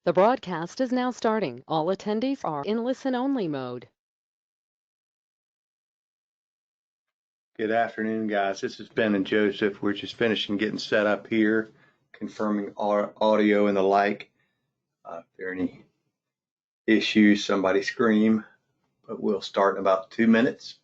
The broadcast is now starting. All attendees are in listen-only mode. Good afternoon, guys. This is Ben and Joseph. We're just finishing getting set up here, confirming our audio and the like. If there are any issues, somebody scream, but we'll start in about 2 minutes.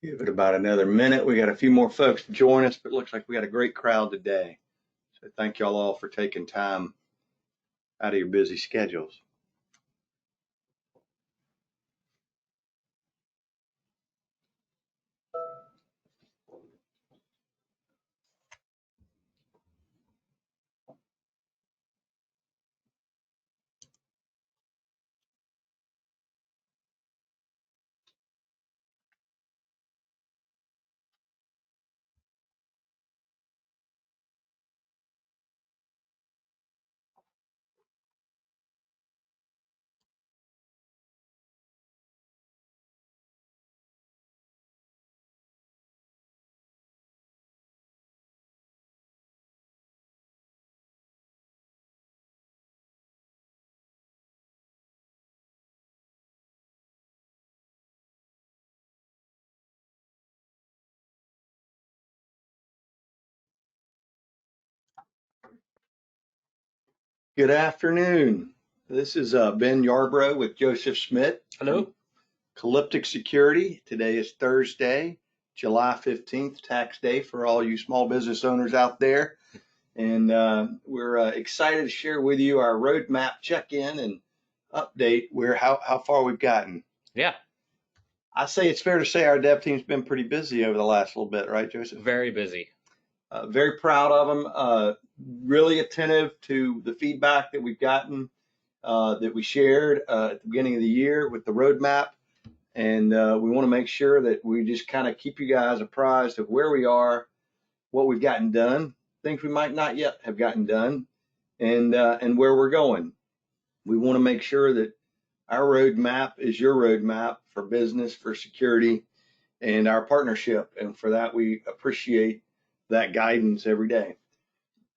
Give it about another minute. We got a few more folks to join us, but it looks like we got a great crowd today. So thank y'all all for taking time out of your busy schedules. Good afternoon. This is Ben Yarbrough with Joseph Schmidt. Hello. Calyptix Security. Today is Thursday, July 15th, tax day for all you small business owners out there. And we're excited to share with you our roadmap check-in and update how far we've gotten. Yeah. I say it's fair to say our dev team's been pretty busy over the last little bit, right, Joseph? Very busy. Very proud of them. Really attentive to the feedback that we've gotten that we shared at the beginning of the year with the roadmap. And we want to make sure that we just kind of keep you guys apprised of where we are, what we've gotten done, things we might not yet have gotten done, and where we're going. We want to make sure that our roadmap is your roadmap for business, for security, and our partnership. And for that, we appreciate that guidance every day.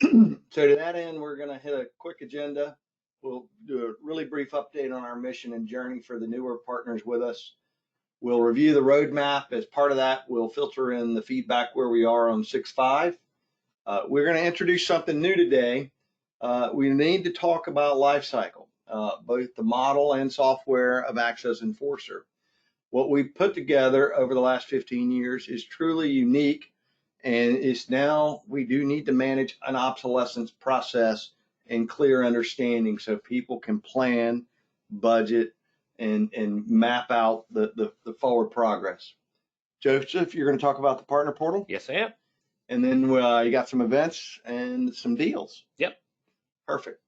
So to that end, we're going to hit a quick agenda. We'll do a really brief update on our mission and journey for the newer partners with us. We'll review the roadmap. As part of that, we'll filter in the feedback where we are on 6.5. We're going to introduce something new today. We need to talk about lifecycle, both the model and software of AccessEnforcer. What we've put together over the last 15 years is truly unique, and it's now we do need to manage an obsolescence process and clear understanding so people can plan, budget, and map out the forward progress. Joseph, you're going to talk about the partner portal? Yes, I am. And then you got some events and some deals. Yep. Perfect.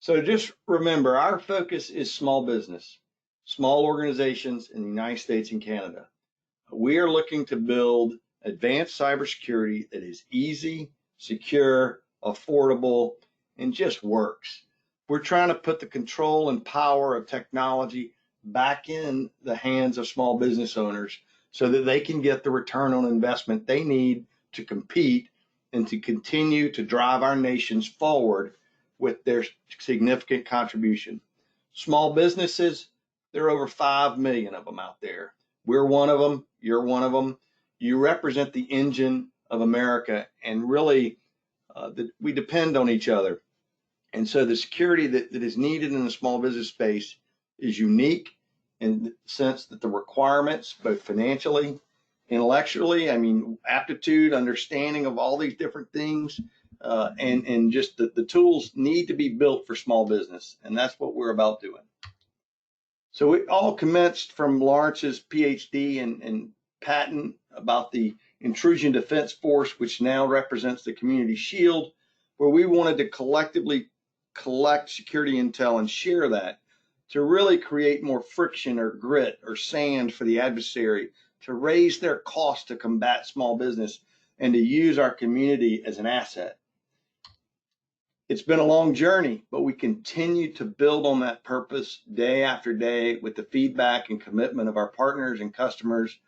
So just remember, our focus is small business, small organizations in the United States and Canada. We are looking to build advanced cybersecurity that is easy, secure, affordable, and just works. We're trying to put the control and power of technology back in the hands of small business owners so that they can get the return on investment they need to compete and to continue to drive our nations forward with their significant contribution. Small businesses, there are over 5 million of them out there. We're one of them. You're one of them. You represent the engine of America, and really we depend on each other. And so the security that is needed in the small business space is unique in the sense that the requirements, both financially, intellectually, aptitude, understanding of all these different things, and just the tools need to be built for small business. And that's what we're about doing. So it all commenced from Lawrence's PhD and patent about the intrusion defense force, which now represents the community shield, where we wanted to collectively collect security intel and share that to really create more friction or grit or sand for the adversary, to raise their cost to combat small business, and to use our community as an asset. It's been a long journey, but we continue to build on that purpose day after day with the feedback and commitment of our partners and customers,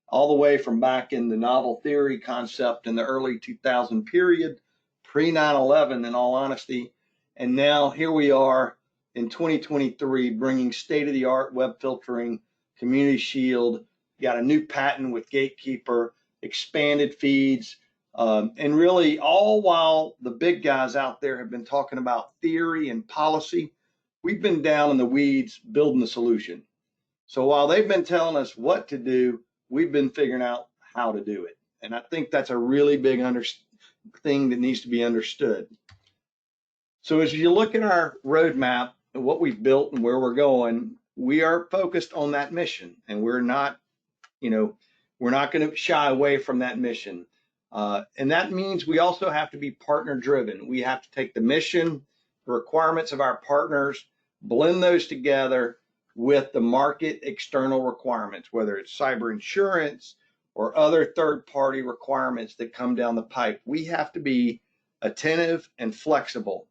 all the way from back in the novel theory concept in the early 2000 period, pre 9/11 in all honesty. And now here we are in 2023, bringing state-of-the-art web filtering, Community Shield, got a new patent with Gatekeeper, expanded feeds, and really all while the big guys out there have been talking about theory and policy, we've been down in the weeds building the solution. So while they've been telling us what to do, we've been figuring out how to do it. And I think that's a really big thing that needs to be understood. So as you look at our roadmap and what we've built and where we're going, we are focused on that mission, and we're not going to shy away from that mission. And that means we also have to be partner driven. We have to take the mission, the requirements of our partners, blend those together with the market external requirements, whether it's cyber insurance or other third-party requirements that come down the pipe. We have to be attentive and flexible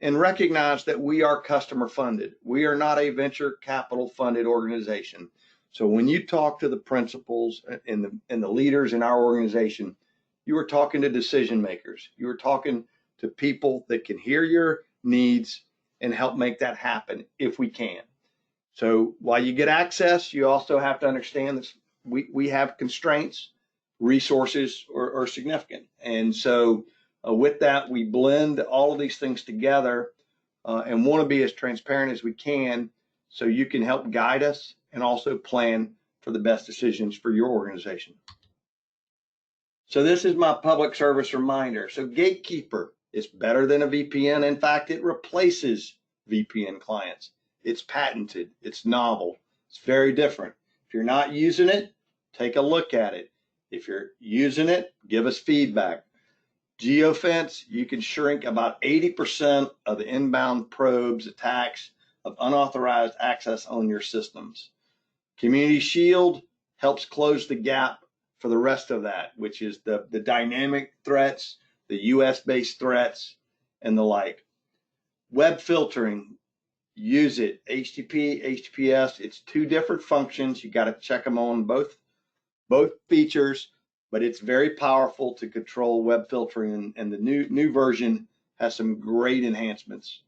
and recognize that we are customer funded. We are not a venture capital funded organization. So when you talk to the principals and the leaders in our organization, you are talking to decision makers. You are talking to people that can hear your needs and help make that happen if we can. So while you get access, you also have to understand that we have constraints, resources are significant. And so with that, we blend all of these things together and want to be as transparent as we can so you can help guide us and also plan for the best decisions for your organization. So this is my public service reminder. So Gatekeeper is better than a VPN. In fact, it replaces VPN clients. It's patented, it's novel, it's very different. If you're not using it, take a look at it. If you're using it, give us feedback. Geofence, you can shrink about 80% of the inbound probes, attacks of unauthorized access on your systems. Community Shield helps close the gap for the rest of that, which is the dynamic threats, the US-based threats, and the like. Web filtering, use it. HTTP, HTTPS, it's two different functions. You got to check them on both features, but it's very powerful to control web filtering, and the new version has some great enhancements.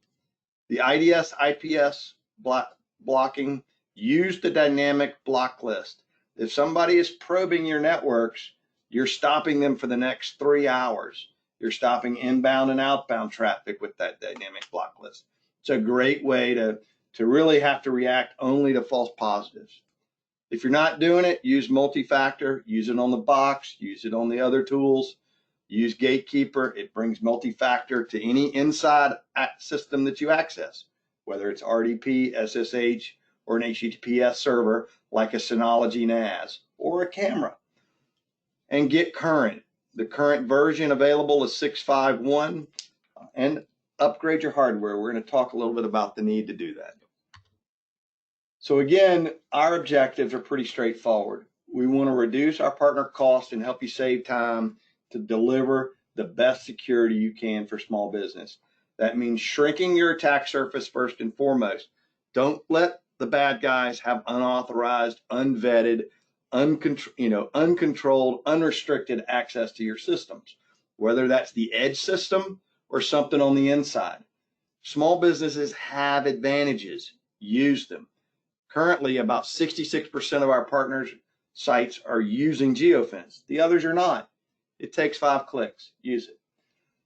The IDS, IPS blocking, use the dynamic block list. If somebody is probing your networks, you're stopping them for the next 3 hours. You're stopping inbound and outbound traffic with that dynamic block list. It's a great way to really have to react only to false positives. If you're not doing it, use multi-factor, use it on the box, use it on the other tools, use Gatekeeper. It brings multi-factor to any inside system that you access, whether it's RDP, SSH, or an HTTPS server like a Synology NAS or a camera. And get current. The current version available is 6.5.1, and upgrade your hardware. We're going to talk a little bit about the need to do that. So again, our objectives are pretty straightforward. We want to reduce our partner cost and help you save time to deliver the best security you can for small business. That means shrinking your attack surface first and foremost. Don't let the bad guys have unauthorized, unvetted, uncontrolled, unrestricted access to your systems, whether that's the edge system or something on the inside. Small businesses have advantages. Use them. Currently, about 66% of our partners' sites are using Geofence. The others are not. It takes 5 clicks. Use it.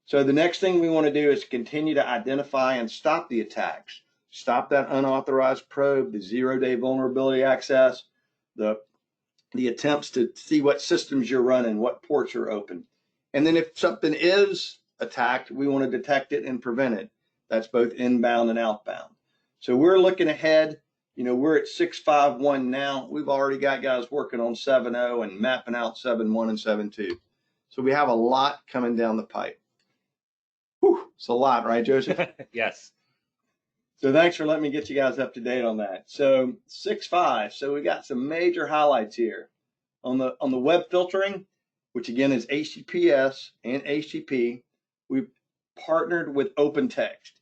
So the next thing we want to do is continue to identify and stop the attacks. Stop that unauthorized probe, the 0-day vulnerability access, the attempts to see what systems you're running, what ports are open. And then if something is attacked, we want to detect it and prevent it. That's both inbound and outbound. So we're looking ahead. We're at 6.5.1 now. We've already got guys working on 7.0 and mapping out 7.1 and 7.2. So we have a lot coming down the pipe. Whew, it's a lot, right, Joseph? Yes. So thanks for letting me get you guys up to date on that. So 6.5. So we got some major highlights here on the web filtering, which again is HTTPS and HTTP. We've partnered with OpenText,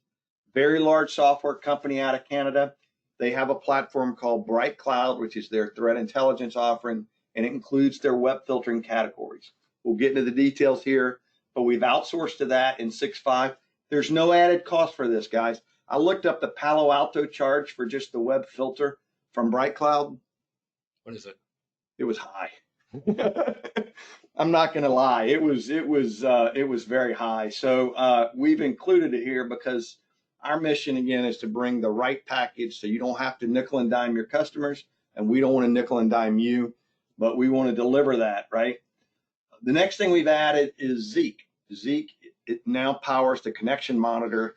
very large software company out of Canada. They have a platform called BrightCloud, which is their threat intelligence offering, and it includes their web filtering categories. We'll get into the details here, but we've outsourced to that in 6.5. There's no added cost for this, guys. I looked up the Palo Alto charge for just the web filter from BrightCloud. What is it? It was high. I'm not going to lie. It was very high. So we've included it here because our mission again is to bring the right package so you don't have to nickel and dime your customers, and we don't want to nickel and dime you, but we want to deliver that, right? The next thing we've added is Zeek. Zeek, it now powers the connection monitor.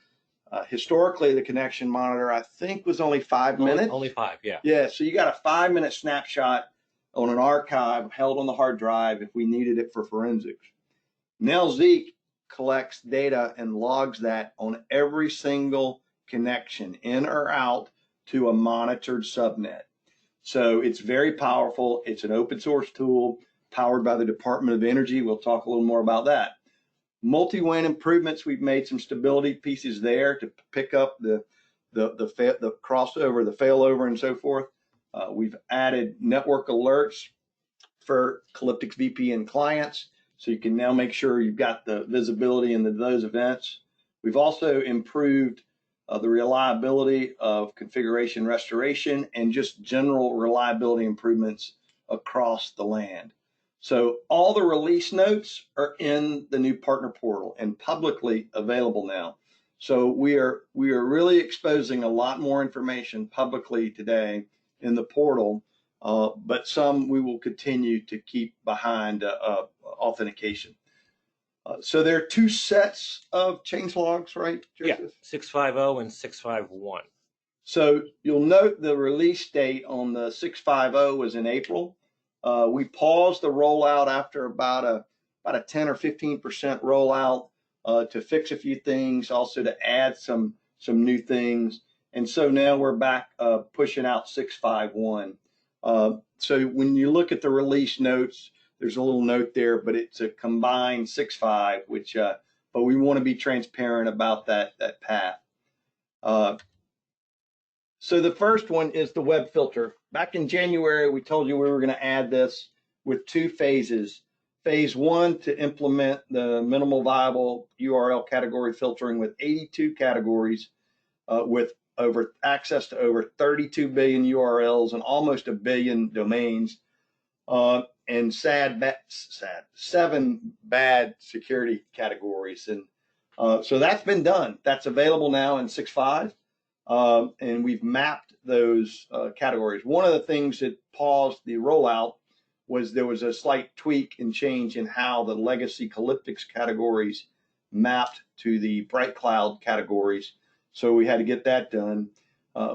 Historically, the connection monitor, I think, was only 5 minutes. Only 5, yeah. Yeah, so you got a 5-minute snapshot on an archive held on the hard drive if we needed it for forensics. Now Zeek collects data and logs that on every single connection in or out to a monitored subnet. So it's very powerful. It's an open source tool powered by the Department of Energy. We'll talk a little more about that. Multi-WAN improvements, we've made some stability pieces there to pick up the crossover, the failover, and so forth. We've added network alerts for Calyptix VPN clients, so you can now make sure you've got the visibility into those events. We've also improved the reliability of configuration restoration and just general reliability improvements across the land. So all the release notes are in the new partner portal and publicly available now. So we are really exposing a lot more information publicly today in the portal, but some we will continue to keep behind authentication. So there are 2 sets of change logs, right, Joseph? Yeah, 650 and 651. So you'll note the release date on the 650 was in April. We paused the rollout after about a 10 or 15% rollout to fix a few things, also to add some new things. And so now we're back pushing out 651. So when you look at the release notes, there's a little note there, but it's a combined 6.5, which but we want to be transparent about that path. So the first one is the web filter. Back in January, we told you we were going to add this with 2 phases. Phase 1 to implement the minimal viable URL category filtering with 82 categories with access to over 32 billion URLs and almost 1 billion domains, and 7 bad security categories. And so that's been done. That's available now in 6.5. And we've mapped those categories. One of the things that paused the rollout was there was a slight tweak and change in how the legacy Calyptix categories mapped to the BrightCloud categories. So we had to get that done.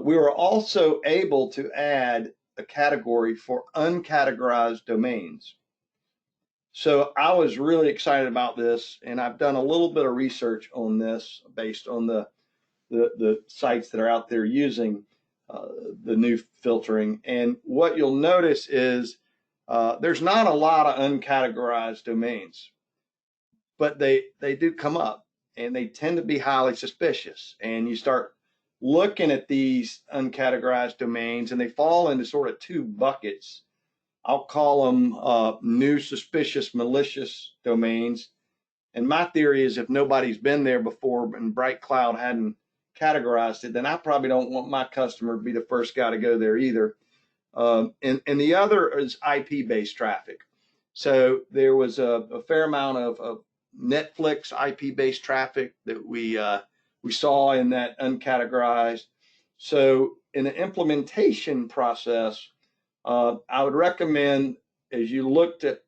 We were also able to add a category for uncategorized domains. So I was really excited about this, and I've done a little bit of research on this based on the sites that are out there using the new filtering. And what you'll notice is there's not a lot of uncategorized domains, but they do come up, and they tend to be highly suspicious. And you start looking at these uncategorized domains, and they fall into sort of 2 buckets. I'll call them new suspicious malicious domains. And my theory is if nobody's been there before and BrightCloud hadn't categorized it, then I probably don't want my customer to be the first guy to go there either. And the other is IP-based traffic. So there was a fair amount of Netflix IP-based traffic that we saw in that uncategorized. So in the implementation process, I would recommend as you look to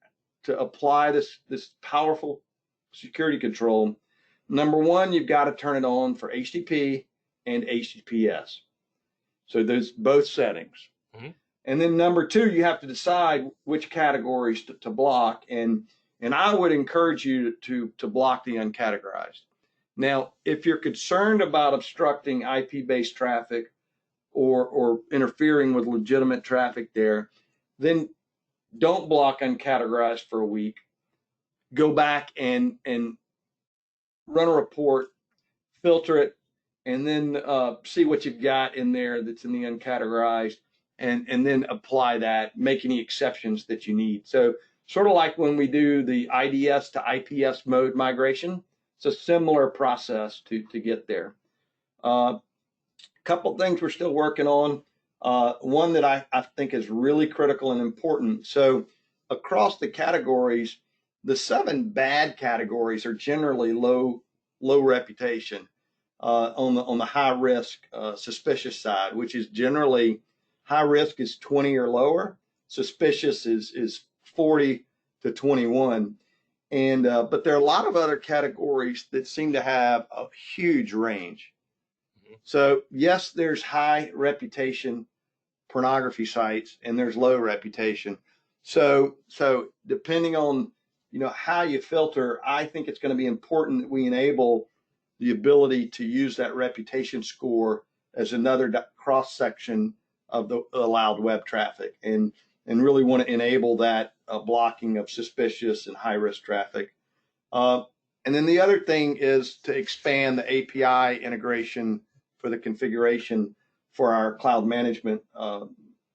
apply this powerful security control, number 1, you've got to turn it on for HTTP and HTTPS. So there's both settings. Mm-hmm. And then number 2, you have to decide which categories to block. And I would encourage you to block the uncategorized. Now, if you're concerned about obstructing IP-based traffic or interfering with legitimate traffic there, then don't block uncategorized for a week. Go back and run a report, filter it, and then see what you've got in there that's in the uncategorized, and then apply that, make any exceptions that you need. So sort of like when we do the IDS to IPS mode migration, it's a similar process to get there. Couple things we're still working on. One that I think is really critical and important. So across the categories, the 7 bad categories are generally low reputation on the high risk suspicious side, which is generally high risk is 20 or lower, suspicious is 40 to 21. And but there are a lot of other categories that seem to have a huge range. So yes, there's high reputation pornography sites and there's low reputation. So depending on how you filter, I think it's going to be important that we enable the ability to use that reputation score as another cross section of the allowed web traffic, and really want to enable that blocking of suspicious and high risk traffic. And then the other thing is to expand the API integration for the configuration for our cloud management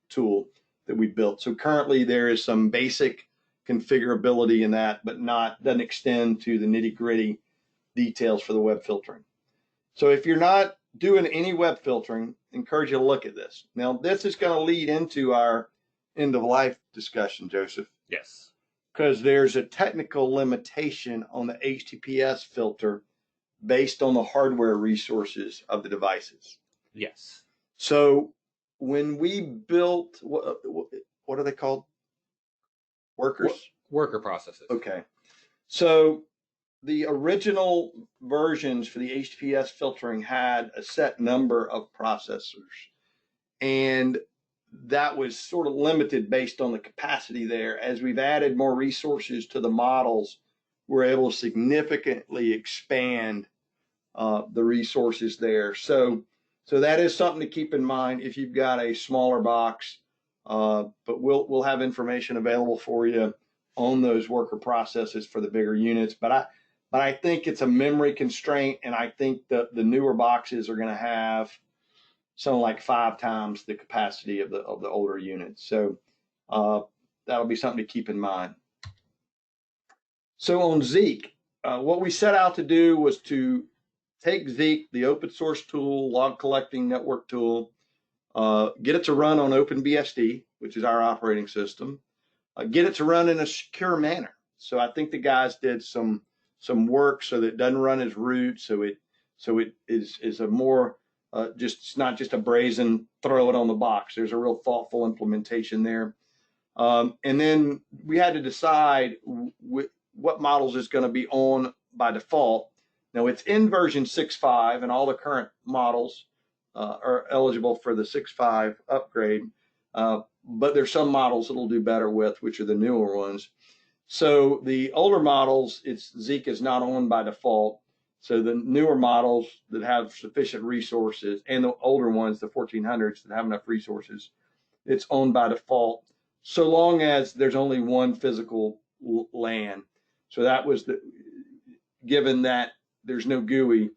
tool that we built. So currently there is some basic configurability in that, but doesn't extend to the nitty-gritty details for the web filtering. So if you're not doing any web filtering, I encourage you to look at this. Now this is going to lead into our end of life discussion, Joseph. Yes. Because there's a technical limitation on the HTTPS filter based on the hardware resources of the devices. Yes. So when we built, what are they called? Workers? Worker processes. Okay. So the original versions for the HTTPS filtering had a set number of processors, and that was sort of limited based on the capacity there. As we've added more resources to the models, we're able to significantly expand the resources there. So that is something to keep in mind if you've got a smaller box. But we'll have information available for you on those worker processes for the bigger units. But I think it's a memory constraint, and I think the newer boxes are going to have something like 5 times the capacity of the older units. So that'll be something to keep in mind. So on Zeek, what we set out to do was to take Zeek, the open source tool, log collecting network tool, get it to run on OpenBSD, which is our operating system, get it to run in a secure manner. So I think the guys did some work so that it doesn't run as root, so it is a more it's not just a brazen throw it on the box. There's a real thoughtful implementation there. And then we had to decide what models is going to be on by default. Now it's in version 6.5, and all the current models are eligible for the 6.5 upgrade. But there's some models it'll do better with, which are the newer ones. So the older models, Zeek is not on by default. So the newer models that have sufficient resources, and the older ones, the 1400s that have enough resources, it's on by default, so long as there's only one physical LAN. So that was given that there's no GUI,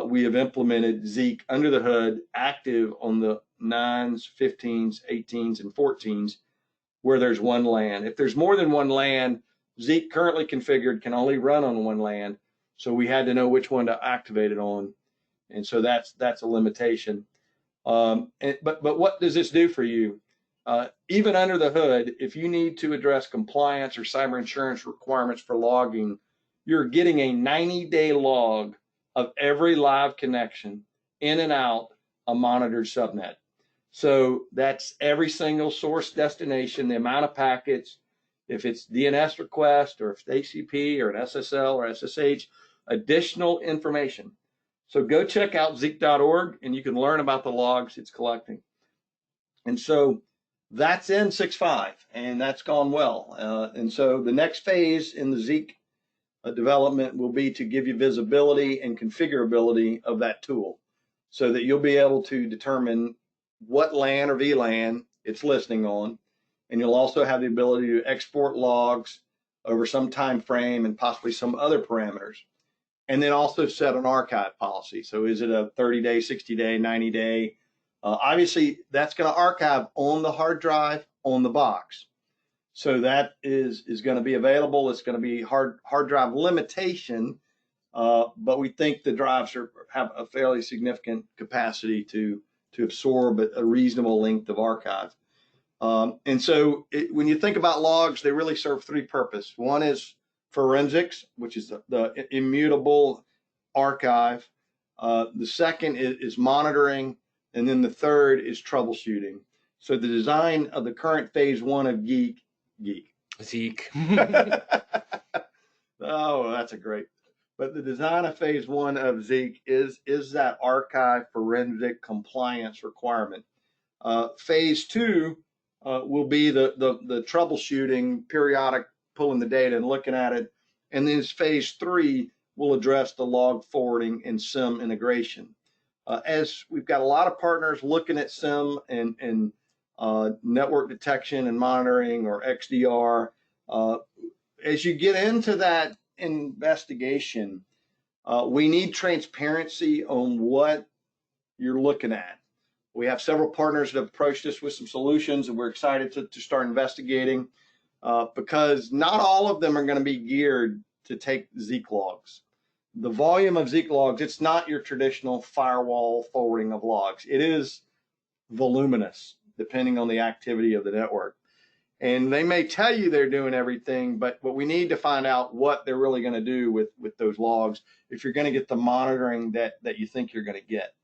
we have implemented Zeek under the hood, active on the 9s, 15s, 18s, and 14s, where there's one LAN. If there's more than one LAN, Zeek currently configured can only run on one LAN. So we had to know which one to activate it on, and so that's a limitation. But what does this do for you? Even under the hood, if you need to address compliance or cyber insurance requirements for logging, you're getting a 90-day log of every live connection in and out a monitored subnet. So that's every single source destination, the amount of packets, if it's DNS request or if it's ACP or an SSL or SSH, additional information. So go check out zeek.org and you can learn about the logs it's collecting. And so that's in 6.5, and that's gone well. And so the next phase in the Zeek development will be to give you visibility and configurability of that tool so that you'll be able to determine what LAN or VLAN it's listening on. And you'll also have the ability to export logs over some time frame and possibly some other parameters. And then also set an archive policy. So is it a 30-day, 60-day, 90-day? Obviously, that's going to archive on the hard drive on the box. So that is going to be available. It's going to be hard drive limitation, but we think the drives have a fairly significant capacity to absorb a reasonable length of archive. And so when you think about logs, they really serve three purposes. One is forensics, which is the immutable archive. The second is monitoring. And then the third is troubleshooting. So the design of the current phase one of Zeek. Oh, that's a great. But the design of phase one of Zeek is that archive forensic compliance requirement. Phase two will be the troubleshooting, periodic pulling the data and looking at it. And then phase three will address the log forwarding and SIM integration. As we've got a lot of partners looking at SIM and network detection and monitoring, or XDR, as you get into that investigation, we need transparency on what you're looking at. We have several partners that have approached us with some solutions, and we're excited to start investigating because not all of them are going to be geared to take Zeek logs. The volume of Zeek logs, it's not your traditional firewall forwarding of logs. It is voluminous, depending on the activity of the network. And they may tell you they're doing everything, but we need to find out what they're really going to do with those logs if you're going to get the monitoring that you think you're going to get.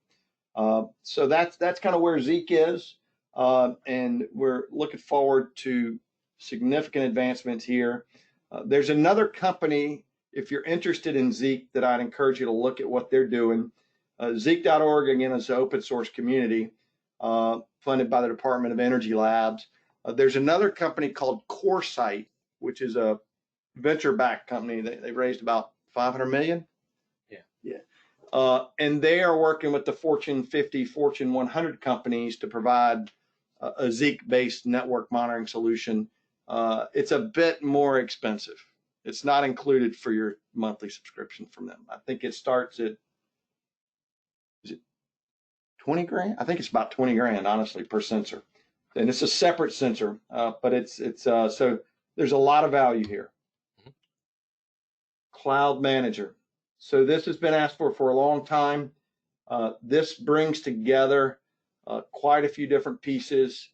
So that's kind of where Zeek is, and we're looking forward to significant advancements here. There's another company, if you're interested in Zeek, that I'd encourage you to look at what they're doing. Zeek.org, again, is an open source community funded by the Department of Energy Labs. There's another company called CoreSite, which is a venture-backed company. They raised about 500 million. Yeah. And they are working with the Fortune 50, Fortune 100 companies to provide a Zeek-based network monitoring solution. It's a bit more expensive. It's not included for your monthly subscription from them. I think it starts at, is it 20 grand? I think it's about 20 grand, honestly, per sensor. And it's a separate sensor, but it's so there's a lot of value here. Cloud Manager. So this has been asked for a long time. This brings together quite a few different pieces.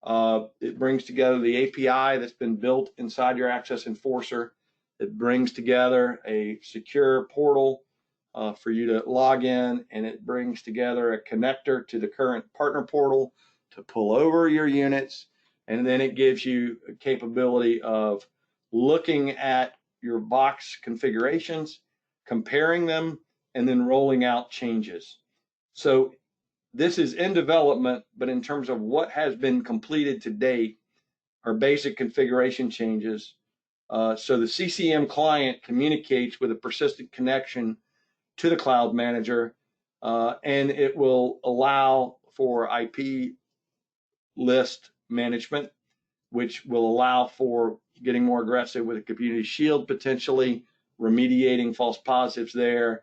It brings together the API that's been built inside your AccessEnforcer. It brings together a secure portal for you to log in, and it brings together a connector to the current partner portal to pull over your units, and then it gives you a capability of looking at your box configurations, comparing them, and then rolling out changes. So this is in development, but in terms of what has been completed to date are basic configuration changes. So the CCM client communicates with a persistent connection to the Cloud Manager, and it will allow for IP list management, which will allow for getting more aggressive with a community shield, potentially remediating false positives there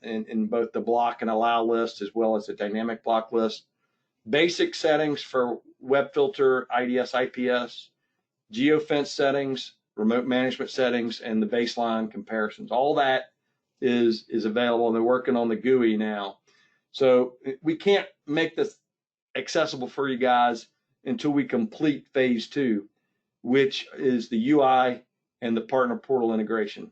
in both the block and allow list as well as the dynamic block list. Basic settings for web filter, IDS, IPS, geofence settings, remote management settings, and the baseline comparisons. All that is available, and they're working on the GUI now. So we can't make this accessible for you guys until we complete phase two, which is the UI and the partner portal integration.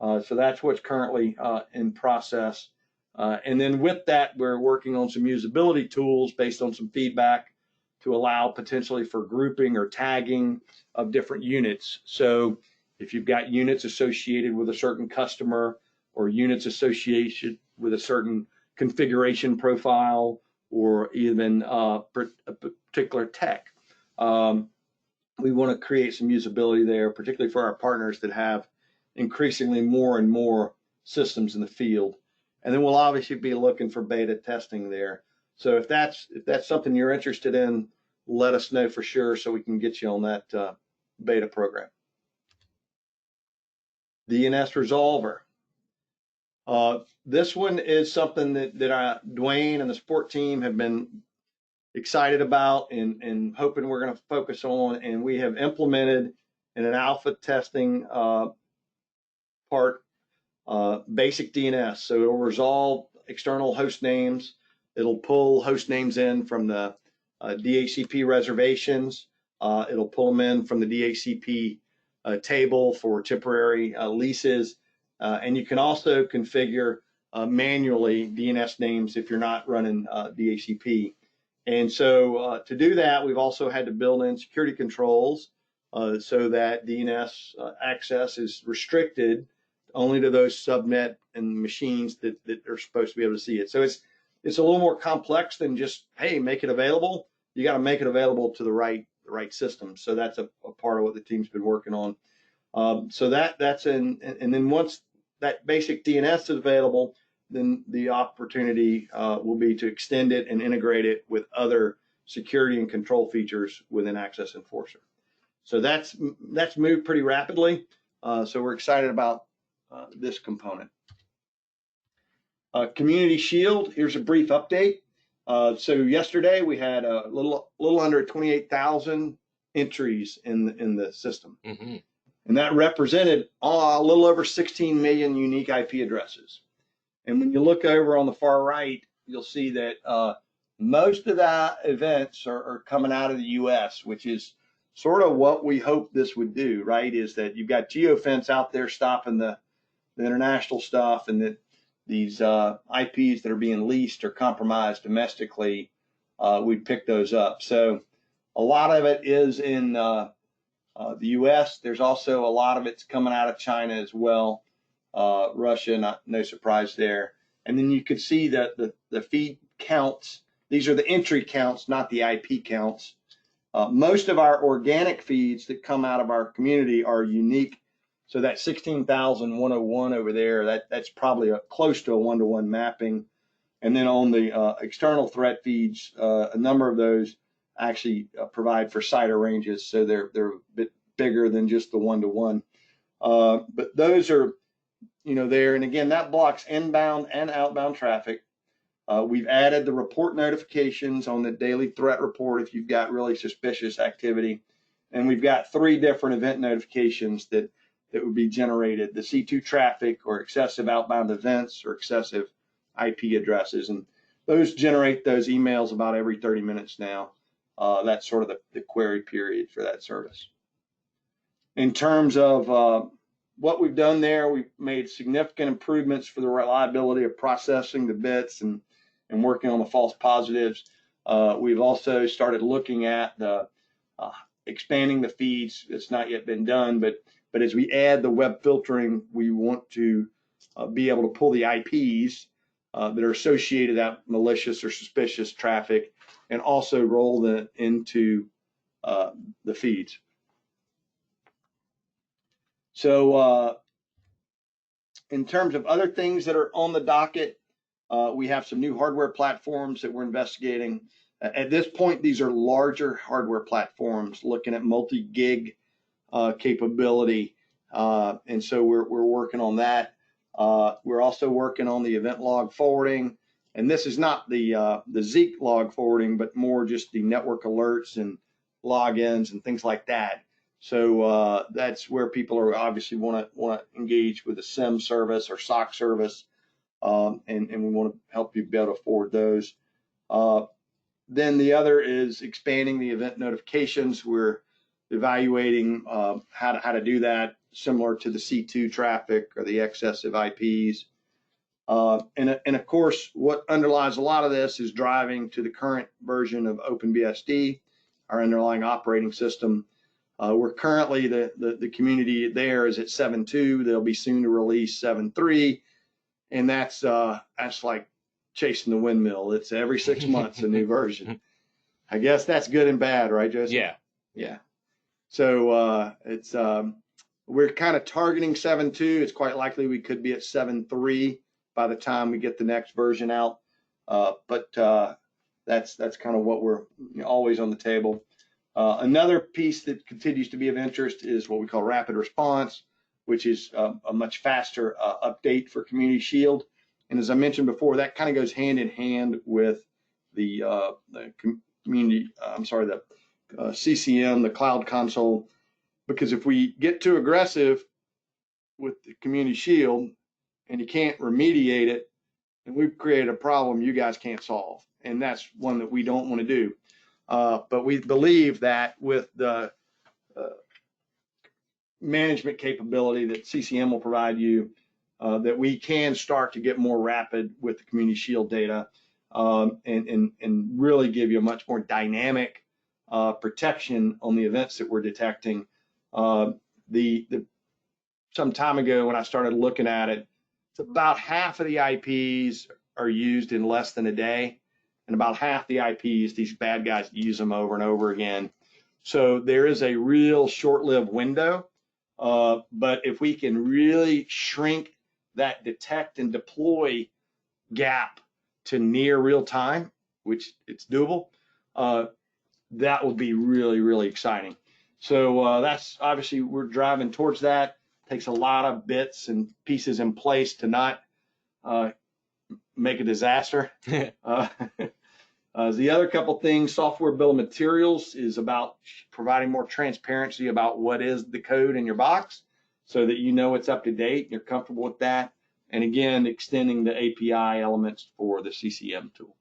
So that's what's currently in process. And then with that, we're working on some usability tools based on some feedback to allow potentially for grouping or tagging of different units. So if you've got units associated with a certain customer or units associated with a certain configuration profile or even a particular tech, we want to create some usability there, particularly for our partners that have increasingly more and more systems in the field. And then we'll obviously be looking for beta testing there. So if that's something you're interested in, let us know for sure so we can get you on that beta program. DNS Resolver. This one is something that Dwayne and the support team have been excited about and hoping we're going to focus on, and we have implemented in an alpha testing part basic DNS. So it'll resolve external host names. It'll pull host names in from the DHCP reservations. It'll pull them in from the DHCP table for temporary leases. And you can also configure manually DNS names if you're not running DHCP. And so to do that, we've also had to build in security controls so that DNS access is restricted only to those subnet and machines that are supposed to be able to see it. So it's a little more complex than just, hey, make it available. You got to make it available to the right system. So that's a part of what the team's been working on. So that's and then once that basic DNS is available, then the opportunity will be to extend it and integrate it with other security and control features within AccessEnforcer. So that's moved pretty rapidly. So we're excited about this component. Community Shield, here's a brief update. So yesterday we had a little under 28,000 entries in the system. Mm-hmm. And that represented a little over 16 million unique IP addresses. And when you look over on the far right, you'll see that most of the events are coming out of the US, which is sort of what we hope this would do, right? Is that you've got geofence out there stopping the international stuff, and that these IPs that are being leased or compromised domestically, we'd pick those up. So a lot of it is in the US. There's also a lot of it's coming out of China as well. Russia, no surprise there. And then you could see that the feed counts. These are the entry counts, not the IP counts. Most of our organic feeds that come out of our community are unique. So that 16,101 over there, that's probably close to a one-to-one mapping. And then on the external threat feeds, a number of those actually provide for CIDR ranges, so they're a bit bigger than just the one-to-one. But those are, there. And again, that blocks inbound and outbound traffic. We've added the report notifications on the daily threat report if you've got really suspicious activity. And we've got 3 different event notifications that would be generated: the C2 traffic, or excessive outbound events, or excessive IP addresses. And those generate those emails about every 30 minutes now. That's sort of the query period for that service. In terms of what we've done there, we've made significant improvements for the reliability of processing the bits and working on the false positives. We've also started looking at expanding the feeds. It's not yet been done, but as we add the web filtering, we want to be able to pull the IPs that are associated with that malicious or suspicious traffic, and also roll them into the feeds. So in terms of other things that are on the docket, we have some new hardware platforms that we're investigating. At this point, these are larger hardware platforms looking at multi-gig capability, and so we're working on that. We're also working on the event log forwarding, and this is not the Zeek log forwarding, but more just the network alerts and logins and things like that. So that's where people are obviously want to engage with a SIM service or SOC service, and we want to help you be able to forward those. Then the other is expanding the event notifications. We're evaluating how to do that, similar to the C2 traffic or the excessive IPs. And of course, what underlies a lot of this is driving to the current version of OpenBSD, our underlying operating system. We're currently, the community there is at 7.2. They'll be soon to release 7.3, and that's like chasing the windmill. It's every 6 months a new version. I guess that's good and bad, right, Joseph? Yeah. Yeah. So it's We're kind of targeting 7.2. It's quite likely we could be at 7.3 by the time we get the next version out. But that's kind of what we're always on the table. Another piece that continues to be of interest is what we call rapid response, which is a much faster update for Community Shield. And as I mentioned before, that kind of goes hand in hand with the CCM, the Cloud Console, because if we get too aggressive with the Community Shield and you can't remediate it, and we've created a problem you guys can't solve. And that's one that we don't want to do. But we believe that with the management capability that CCM will provide you, that we can start to get more rapid with the Community Shield data, and really give you a much more dynamic protection on the events that we're detecting. Some time ago when I started looking at it, it's about half of the IPs are used in less than a day, and about half the IPs, these bad guys use them over and over again. So there is a real short-lived window, but if we can really shrink that detect and deploy gap to near real time, which it's doable, that will be really, really exciting. So that's obviously we're driving towards that. Takes a lot of bits and pieces in place to not make a disaster. The other couple things, software bill of materials is about providing more transparency about what is the code in your box so that you know it's up to date and you're comfortable with that. And again, extending the API elements for the CCM tool.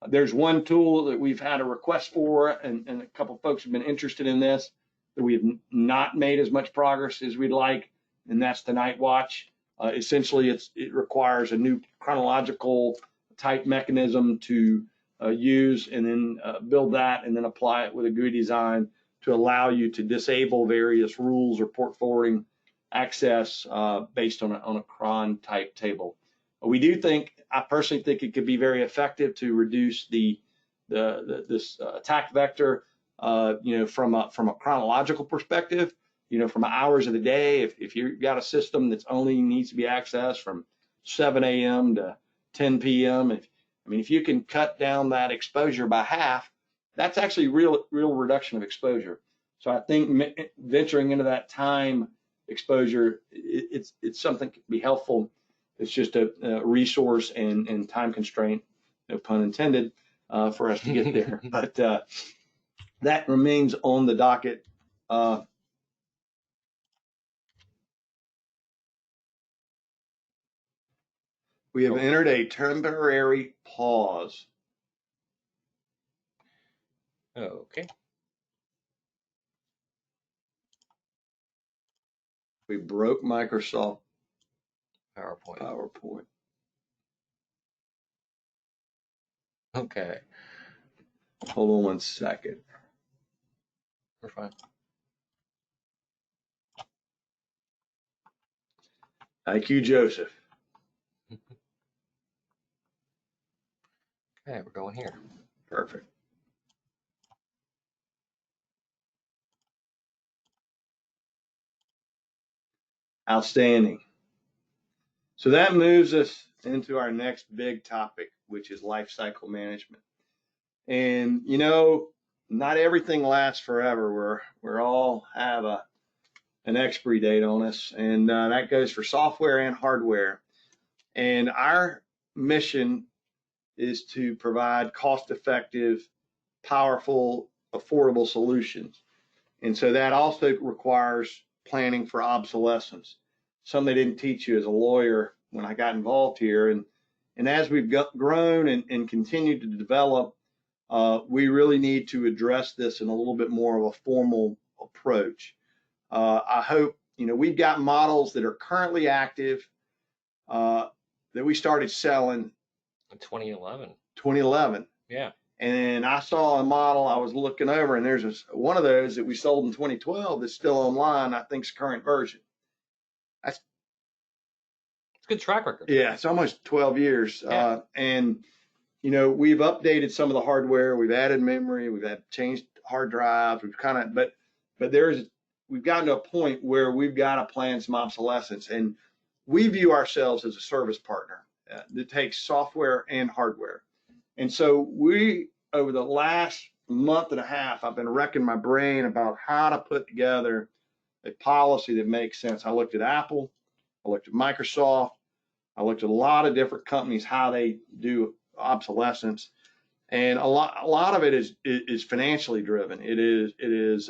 There's one tool that we've had a request for, and a couple of folks have been interested in this, that we have not made as much progress as we'd like, and that's the Night Watch. Essentially, it requires a new chronological type mechanism to use, and then build that, and then apply it with a GUI design to allow you to disable various rules or port forwarding access based on a cron type table. We do think, I personally think it could be very effective to reduce this attack vector, from a chronological perspective, from hours of the day. If you've got a system that's only needs to be accessed from 7 a.m. to 10 p.m., if you can cut down that exposure by half, that's actually real reduction of exposure. So I think venturing into that time exposure, it's something that can be helpful. It's just a resource and time constraint, no pun intended, for us to get there. But that remains on the docket. We have entered a temporary pause. Okay. We broke Microsoft PowerPoint. Okay. Hold on one second. We're fine. Thank you, Joseph. Okay, we're going here. Perfect. Outstanding. So that moves us into our next big topic, which is lifecycle management. And not everything lasts forever. We're all have an expiry date on us, and that goes for software and hardware. And our mission is to provide cost-effective, powerful, affordable solutions. And so that also requires planning for obsolescence. Something they didn't teach you as a lawyer when I got involved here. And as we've grown and continued to develop, we really need to address this in a little bit more of a formal approach. I hope, we've got models that are currently active that we started selling in 2011. 2011. Yeah. And I saw a model I was looking over, and there's one of those that we sold in 2012 that's still online. I think it's current version. It's a good track record. Yeah, it's almost 12 years. Yeah. And we've updated some of the hardware. We've added memory. We've changed hard drives. We've but there's we've gotten to a point where we've got to plan some obsolescence, and we view ourselves as a service partner that takes software and hardware. And so we, over the last month and a half, I've been wrecking my brain about how to put together a policy that makes sense. I looked at Apple, I looked at Microsoft, I looked at a lot of different companies, how they do obsolescence, and a lot of it is financially driven. It is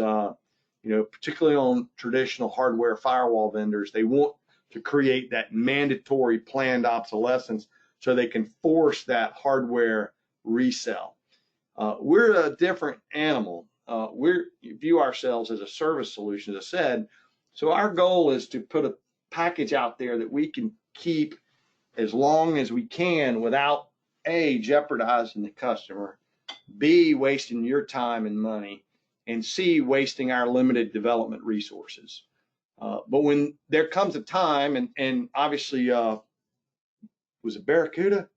particularly on traditional hardware firewall vendors, they want to create that mandatory planned obsolescence so they can force that hardware resell. We're a different animal. We view ourselves as a service solution, as I said. So our goal is to put a package out there that we can keep as long as we can without A, jeopardizing the customer, B, wasting your time and money, and C, wasting our limited development resources. But when there comes a time, and obviously, was it Barracuda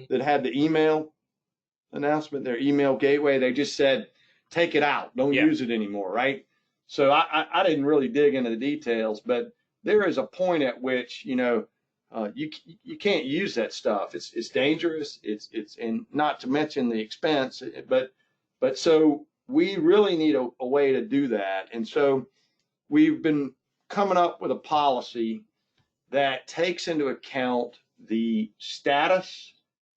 that had the email announcement, their email gateway? They just said, take it out, don't use it anymore, right? So I didn't really dig into the details, but there is a point at which, you can't use that stuff. It's dangerous. It's and not to mention the expense, but so we really need a way to do that. And so we've been coming up with a policy that takes into account the status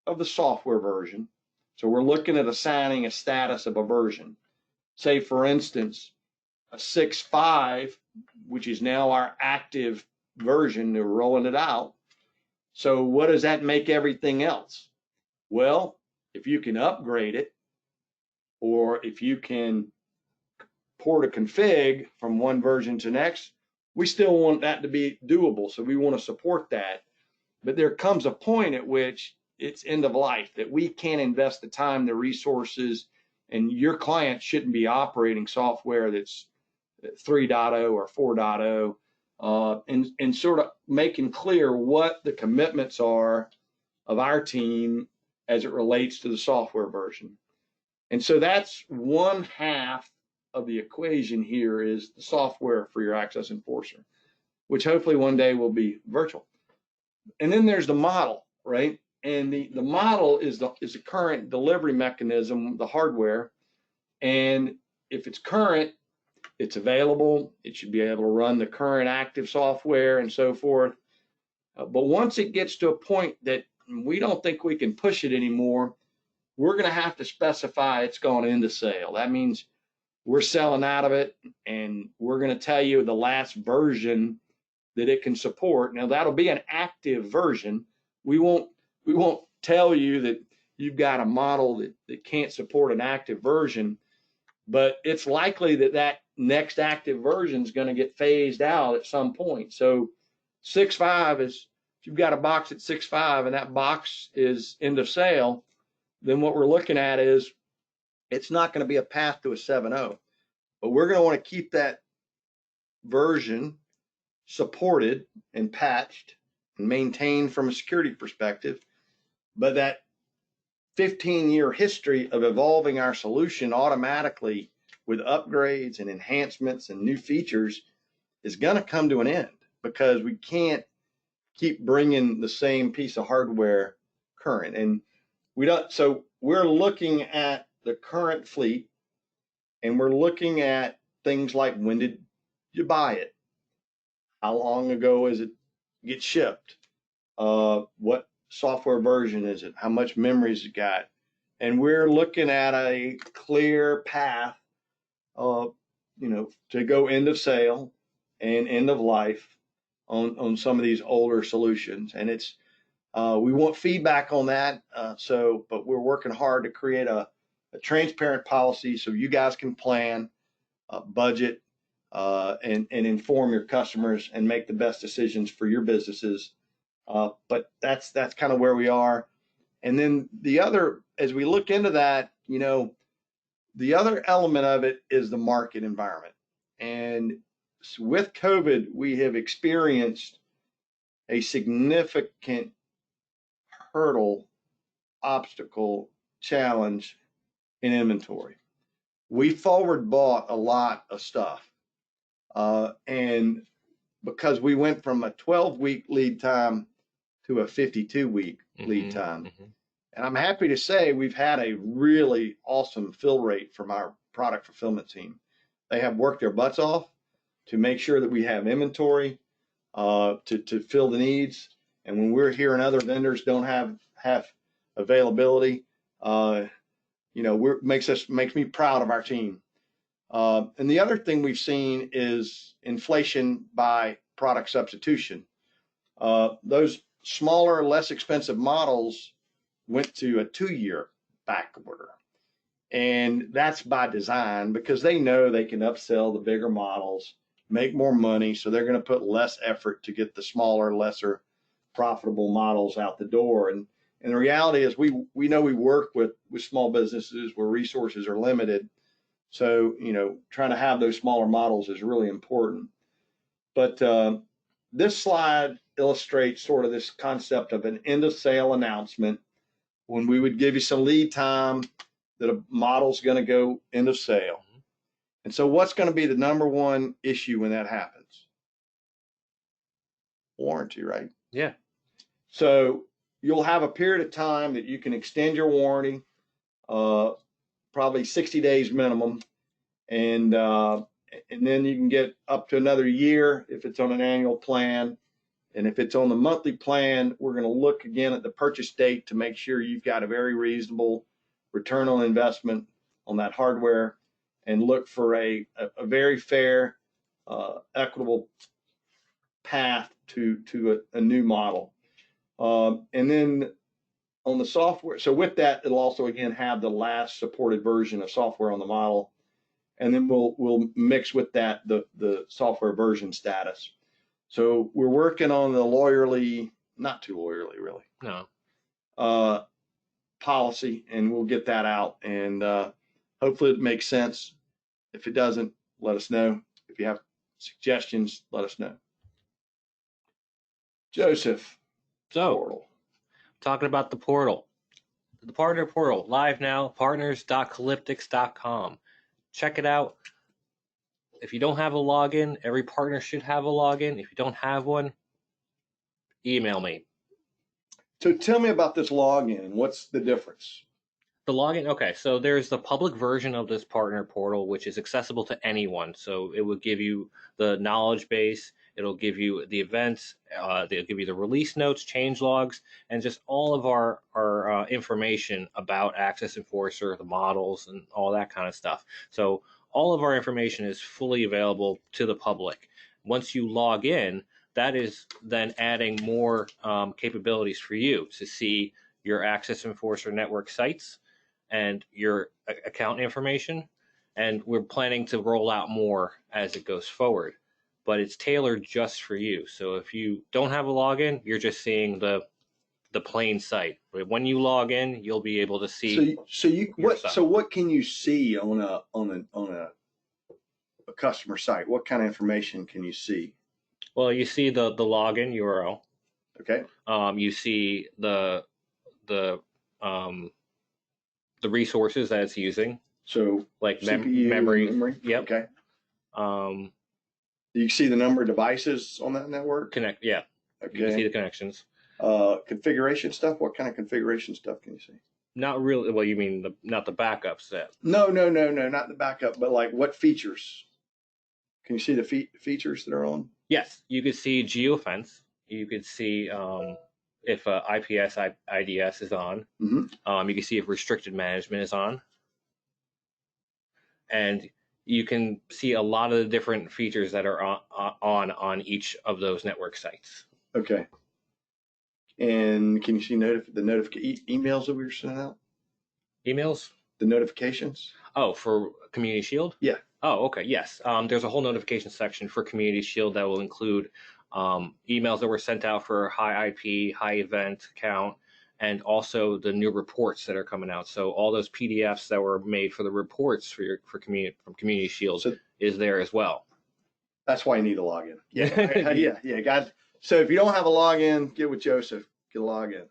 of the software version. So we're looking at assigning a status of a version. Say, for instance, a 6.5, which is now our active version, they're rolling it out. So what does that make everything else? Well, if you can upgrade it, or if you can port a config from one version to next, we still want that to be doable. So we want to support that. But there comes a point at which it's end of life, that we can't invest the time, the resources, and your client shouldn't be operating software that's 3.0 or 4.0, and sort of making clear what the commitments are of our team as it relates to the software version. And so that's one half of the equation here, is the software for your AccessEnforcer, which hopefully one day will be virtual. And then there's the model, right? And the model is the current delivery mechanism, the hardware. And if it's current, it's available. It should be able to run the current active software and so forth. But once it gets to a point that we don't think we can push it anymore, we're going to have to specify it's going into sale. That means we're selling out of it, and we're going to tell you the last version that it can support. Now, that'll be an active version. We won't tell you that you've got a model that can't support an active version, but it's likely that next active version is going to get phased out at some point. So 6.5 is, if you've got a box at 6.5 and that box is end of sale, then what we're looking at is it's not going to be a path to a 7.0, but we're going to want to keep that version supported and patched and maintained from a security perspective. But that 15-year history of evolving our solution automatically with upgrades and enhancements and new features is going to come to an end, because we can't keep bringing the same piece of hardware current. And we don't, so we're looking at the current fleet, and we're looking at things like, when did you buy it? How long ago is it get shipped? What software version is it? How much memory has it got? And we're looking at a clear path, to go end of sale and end of life on some of these older solutions. And it's, we want feedback on that. But we're working hard to create a transparent policy so you guys can plan, budget, and inform your customers and make the best decisions for your businesses. But that's kind of where we are. And then the other, as we look into that, the other element of it is the market environment. And with COVID, we have experienced a significant hurdle, obstacle, challenge in inventory. We forward bought a lot of stuff. And because we went from a 12-week lead time to a 52-week lead time. And I'm happy to say we've had a really awesome fill rate from our product fulfillment team. They have worked their butts off to make sure that we have inventory to fill the needs. And when we're hearing other vendors don't have availability, makes me proud of our team. And the other thing we've seen is inflation by product substitution. Those smaller, less expensive models went to a 2-year back order. And that's by design because they know they can upsell the bigger models, make more money. So they're going to put less effort to get the smaller, lesser profitable models out the door. And the reality is we know we work with small businesses where resources are limited. So, trying to have those smaller models is really important. But this slide illustrates sort of this concept of an end of sale announcement when we would give you some lead time that a model's going to go end of sale. And so what's going to be the number one issue when that happens? Warranty, right? Yeah. So you'll have a period of time that you can extend your warranty, probably 60 days minimum. And then you can get up to another year if it's on an annual plan. And if it's on the monthly plan, we're going to look again at the purchase date to make sure you've got a very reasonable return on investment on that hardware and look for a very fair, equitable path to a new model. And then on the software, so with that, it'll also again have the last supported version of software on the model. And then we'll mix with that the software version status. So we're working on the not too lawyerly really. No. Policy, and we'll get that out. And hopefully it makes sense. If it doesn't, let us know. If you have suggestions, let us know. Joseph. So, portal. Talking about the portal. The partner portal, live now, partners.calyptix.com. Check it out. If you don't have a login, every partner should have a login. If you don't have one, email me. So tell me about this login. What's the difference? The login, okay, so there's the public version of this partner portal, which is accessible to anyone. So it will give you the knowledge base, it'll give you the events, they'll give you the release notes, change logs, and just all of our information about AccessEnforcer, the models, and all that kind of stuff. So all of our information is fully available to the public. Once you log in, that is then adding more capabilities for you to see your AccessEnforcer network sites and your account information. And we're planning to roll out more as it goes forward. But it's tailored just for you. So if you don't have a login, you're just seeing the plain site. But when you log in, you'll be able to see. So what can you see on a customer site? What kind of information can you see? Well, you see the login URL. Okay. You see the resources that it's using. So like CPU, memory. Yep. Okay. Do you see the number of devices on that network? Yeah. Okay. You can see the connections. Configuration stuff. What kind of configuration stuff can you see? Not really. Well, you mean not the backup set? No, not the backup, but like what features? Can you see the features that are on? Yes, you could see geofence. You could see if IPS IDS is on. Mm-hmm. You can see if restricted management is on, and you can see a lot of the different features that are on each of those network sites. Okay. And can you see the emails that we were sending out? Emails? The notifications? Oh, for Community Shield? Yeah. Oh, okay. Yes. There's a whole notification section for Community Shield that will include emails that were sent out for high IP, high event count, and also the new reports that are coming out. So all those PDFs that were made for the reports from Community Shield is there as well. That's why you need a login. Yeah. yeah, guys. So if you don't have a login, get with Joseph. Get a login.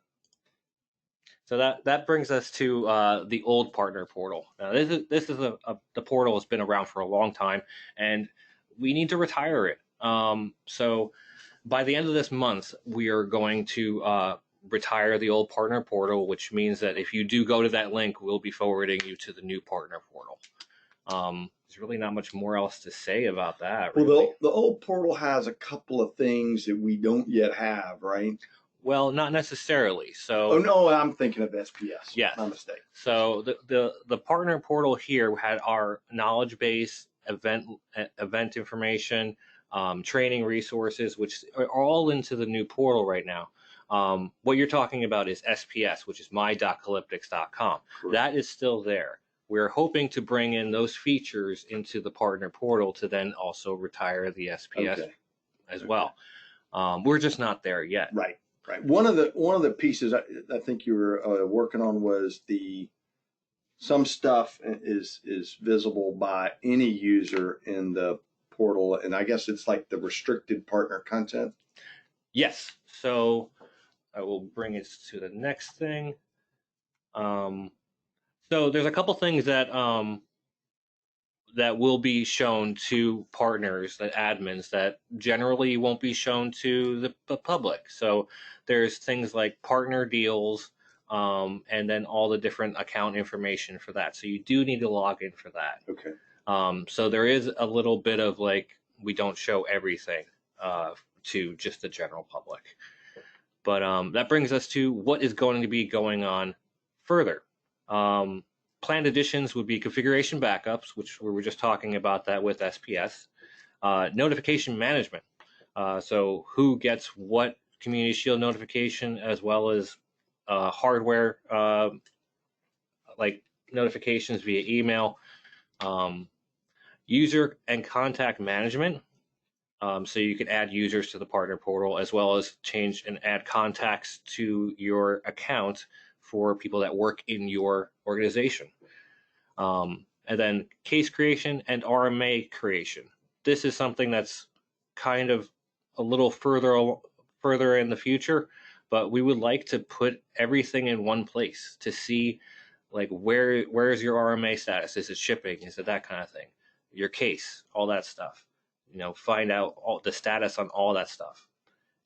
So that brings us to the old partner portal. Now this is the portal has been around for a long time, and we need to retire it. So by the end of this month, we are going to retire the old partner portal, which means that if you do go to that link, we'll be forwarding you to the new partner portal. There's really not much more else to say about that. Really. Well, the old portal has a couple of things that we don't yet have, right? Well, not necessarily. So. Oh no, I'm thinking of SPS. Yes. My mistake. So the partner portal here had our knowledge base, event information, training resources, which are all into the new portal right now. What you're talking about is SPS, which is my.calyptix.com. That is still there. We're hoping to bring in those features into the partner portal to then also retire the SPS as well. We're just not there yet. Right. Right. One of the pieces I think you were working on was some stuff is visible by any user in the portal, and I guess it's like the restricted partner content. Yes. So I will bring it to the next thing. So there's a couple things that that will be shown to partners, that admins, that generally won't be shown to the public. So there's things like partner deals, and then all the different account information for that. So you do need to log in for that. Okay. So there is a little bit of like, we don't show everything to just the general public. But that brings us to what is going to be going on further. Planned additions would be configuration backups, which we were just talking about that with SPS. Notification management. So who gets what Community Shield notification, as well as hardware like notifications via email. User and contact management. So you can add users to the partner portal, as well as change and add contacts to your account for people that work in your organization. And then case creation and RMA creation. This is something that's kind of a little further in the future, but we would like to put everything in one place to see, like, where is your RMA status? Is it shipping? Is it that kind of thing? Your case, all that stuff. Find out all the status on all that stuff.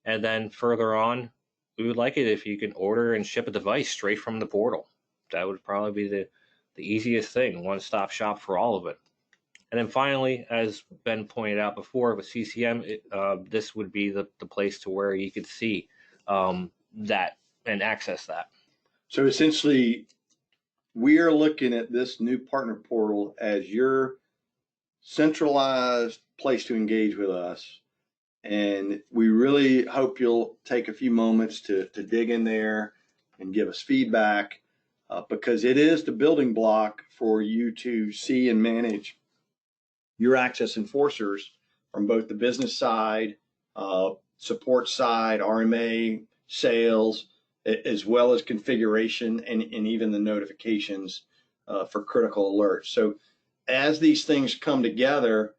And then further on, we would like it if you can order and ship a device straight from the portal. That would probably be the easiest thing, one-stop shop for all of it. And then finally, as Ben pointed out before, with CCM, this would be the place to where you could see that and access that. So essentially, we are looking at this new partner portal as your centralized place to engage with us. And we really hope you'll take a few moments to dig in there and give us feedback, because it is the building block for you to see and manage your access enforcers from both the business side, support side, RMA, sales, as well as configuration and even the notifications for critical alerts. So as these things come together,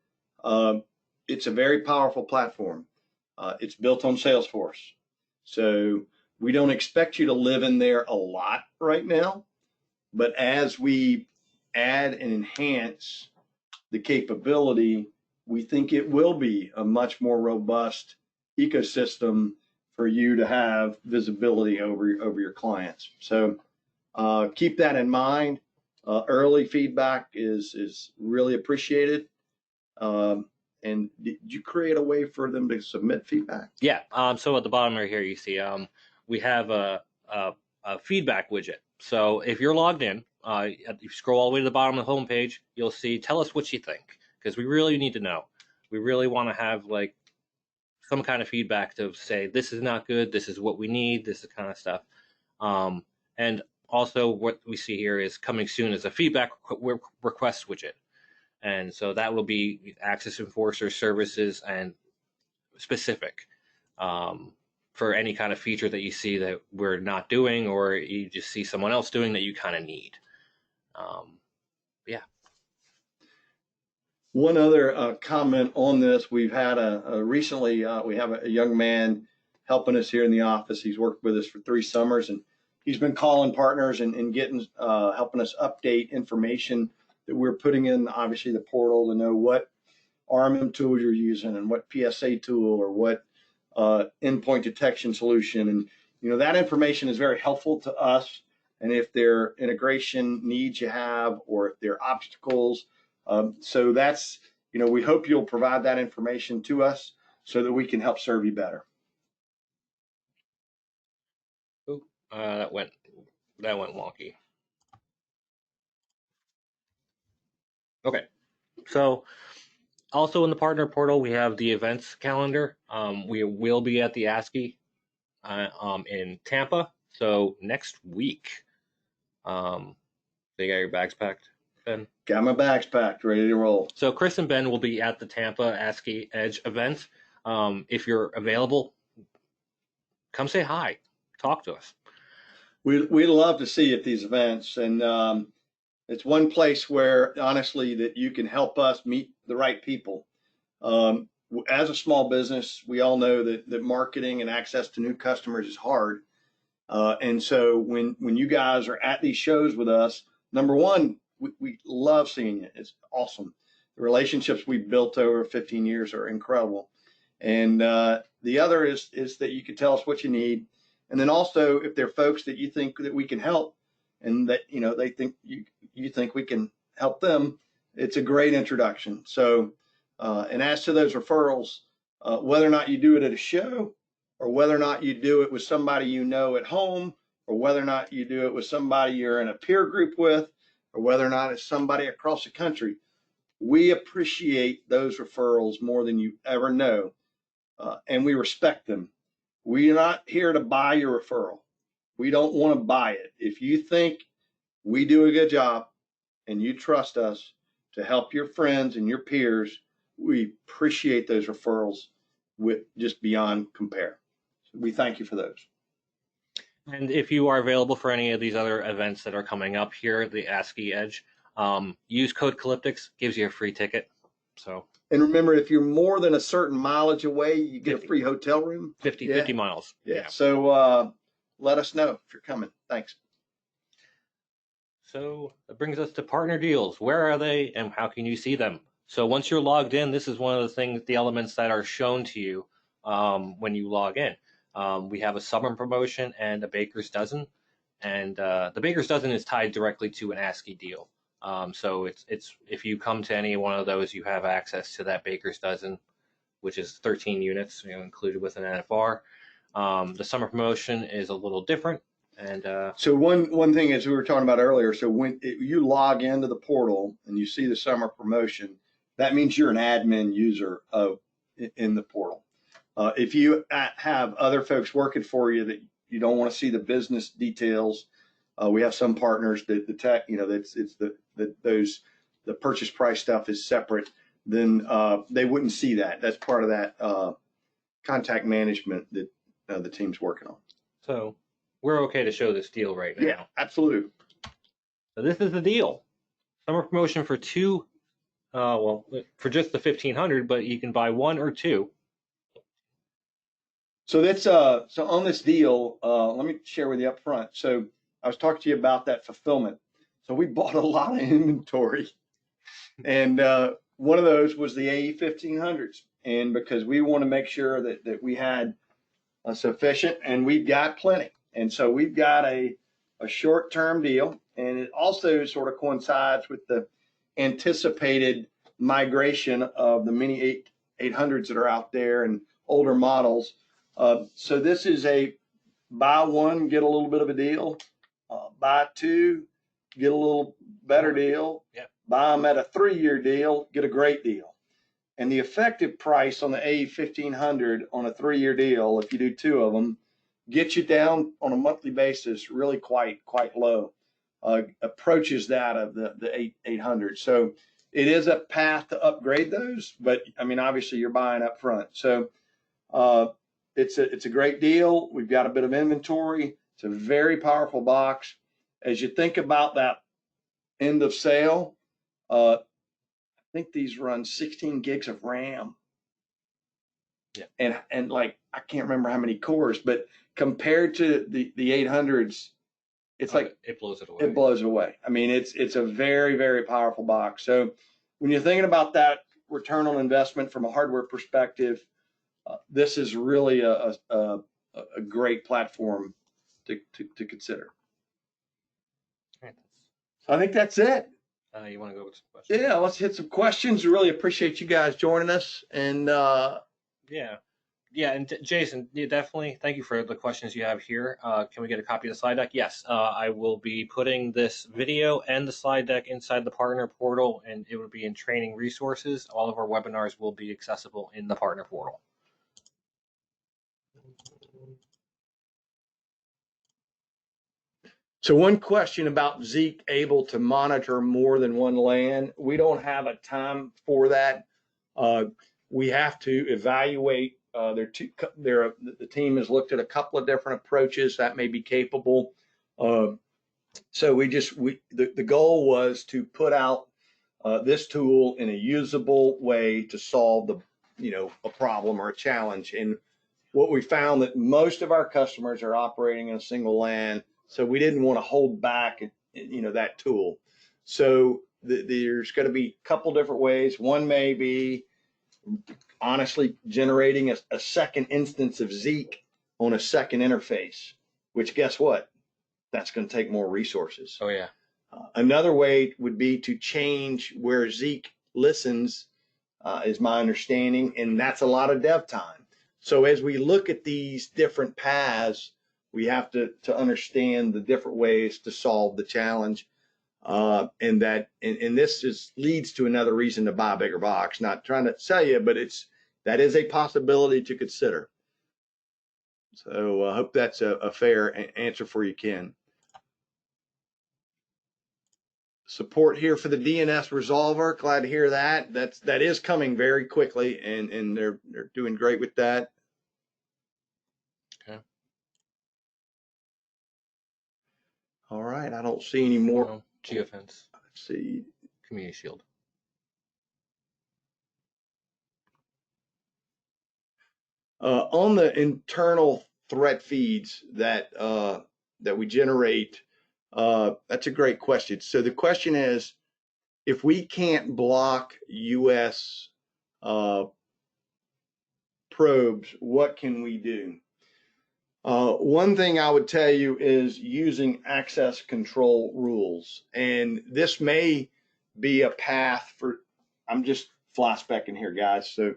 it's a very powerful platform. It's built on Salesforce. So we don't expect you to live in there a lot right now, but as we add and enhance the capability, we think it will be a much more robust ecosystem for you to have visibility over your clients. So keep that in mind. Early feedback is really appreciated. And did you create a way for them to submit feedback? Yeah. So at the bottom right here, you see we have a feedback widget. So if you're logged in, if you scroll all the way to the bottom of the homepage, you'll see "Tell us what you think," because we really need to know. We really want to have like some kind of feedback to say this is not good, this is what we need, this is kind of stuff. And also what we see here is coming soon as a feedback request widget. And so that will be AccessEnforcer services and specific for any kind of feature that you see that we're not doing, or you just see someone else doing that you kind of need. Yeah. One other comment on this, we've had recently, we have a young man helping us here in the office. He's worked with us for 3 summers, and he's been calling partners and getting helping us update information that we're putting in, obviously, the portal to know what RMM tool you're using and what PSA tool or what endpoint detection solution. And, that information is very helpful to us. And if there are integration needs you have, or if there are obstacles, so that's, we hope you'll provide that information to us so that we can help serve you better. Ooh, that went wonky. Okay, so also in the partner portal we have the events calendar. We will be at the ASCII in Tampa, so next week. They got your bags packed, Ben? Got my bags packed, ready to roll. So Chris and Ben will be at the Tampa ASCII Edge event. If you're available, come say hi, talk to us. We love to see you at these events, and it's one place where, honestly, that you can help us meet the right people. As a small business, we all know that marketing and access to new customers is hard. And so when you guys are at these shows with us, number one, we love seeing you. It's awesome. The relationships we've built over 15 years are incredible. And the other is that you can tell us what you need. And then also, if there are folks that you think that we can help and that, they think you think we can help them, it's a great introduction. So, and as to those referrals, whether or not you do it at a show, or whether or not you do it with somebody at home, or whether or not you do it with somebody you're in a peer group with, or whether or not it's somebody across the country, we appreciate those referrals more than you ever know, and we respect them. We're not here to buy your referral. We don't want to buy it. If you think we do a good job and you trust us to help your friends and your peers, we appreciate those referrals with just beyond compare. So we thank you for those. And if you are available for any of these other events that are coming up here at the ASCII Edge, use code Calyptix, gives you a free ticket. So. And remember, if you're more than a certain mileage away, you get 50, a free hotel room. 50 miles. Yeah. So let us know if you're coming. Thanks. So that brings us to partner deals. Where are they and how can you see them? So once you're logged in, this is one of the elements that are shown to you when you log in. We have a summer promotion and a baker's dozen, and the baker's dozen is tied directly to an ASCII deal. So it's if you come to any one of those, you have access to that baker's dozen, which is 13 units, included with an NFR. The summer promotion is a little different, and so one thing, as we were talking about earlier, so when you log into the portal and you see the summer promotion, that means you're an admin user in the portal. If you have other folks working for you that you don't want to see the business details, we have some partners that the tech, the purchase price stuff is separate. Then they wouldn't see that. That's part of that contact management that the team's working on. So we're okay to show this deal right now. Yeah, absolutely. So this is the deal. Summer promotion for two. For just the 1,500, but you can buy one or two. So that's so on this deal. Let me share with you up front. So I was talking to you about that fulfillment. So we bought a lot of inventory, and one of those was the AE 1500s, and because we want to make sure that we had sufficient, and we've got plenty, and so we've got a short-term deal, and it also sort of coincides with the anticipated migration of the mini 800s that are out there and older models. So this is a buy one, get a little bit of a deal. Buy two, get a little better deal. Yep. Buy them at a 3-year deal, get a great deal. And the effective price on the AE 1500 on a 3-year deal, if you do two of them, gets you down on a monthly basis really quite low. Approaches that of the 800. So it is a path to upgrade those, but I mean, obviously you're buying up front. So it's a great deal. We've got a bit of inventory. It's a very powerful box. As you think about that end of sale, I think these run 16 gigs of RAM. Yeah. And like, I can't remember how many cores, but compared to the 800s, it's like it blows it away. It blows it away. I mean, it's a very, very powerful box. So when you're thinking about that return on investment from a hardware perspective, this is really a great platform to consider. Right. So I think that's it. You want to go with some questions? Yeah, let's hit some questions. Really appreciate you guys joining us. And Yeah, and Jason, definitely thank you for the questions you have here. Can we get a copy of the slide deck? Yes, I will be putting this video and the slide deck inside the partner portal, and it will be in training resources. All of our webinars will be accessible in the partner portal. so one question about Zeek able to monitor more than one LAN. We don't have a time for that. We have to evaluate. The team has looked at a couple of different approaches that may be capable. So the goal was to put out this tool in a usable way to solve a problem or a challenge. And what we found that most of our customers are operating in a single LAN, so we didn't want to hold back that tool. So there's going to be a couple different ways. One may be honestly generating a second instance of Zeek on a second interface, which guess what? That's going to take more resources. Oh yeah. Another way would be to change where Zeek listens, is my understanding, and that's a lot of dev time. So as we look at these different paths, we have to understand the different ways to solve the challenge. And this leads to another reason to buy a bigger box. Not trying to sell you, but that is a possibility to consider. So I hope that's a fair answer for you, Ken. Support here for the DNS resolver. Glad to hear that. That is coming very quickly, and they're doing great with that. Okay. All right. I don't see any more. Geofence. Let's see. Community Shield. On the internal threat feeds that we generate, that's a great question. So the question is, if we can't block U.S. probes, what can we do? One thing I would tell you is using access control rules, and this may be a path for. I'm just fly specking here, guys. So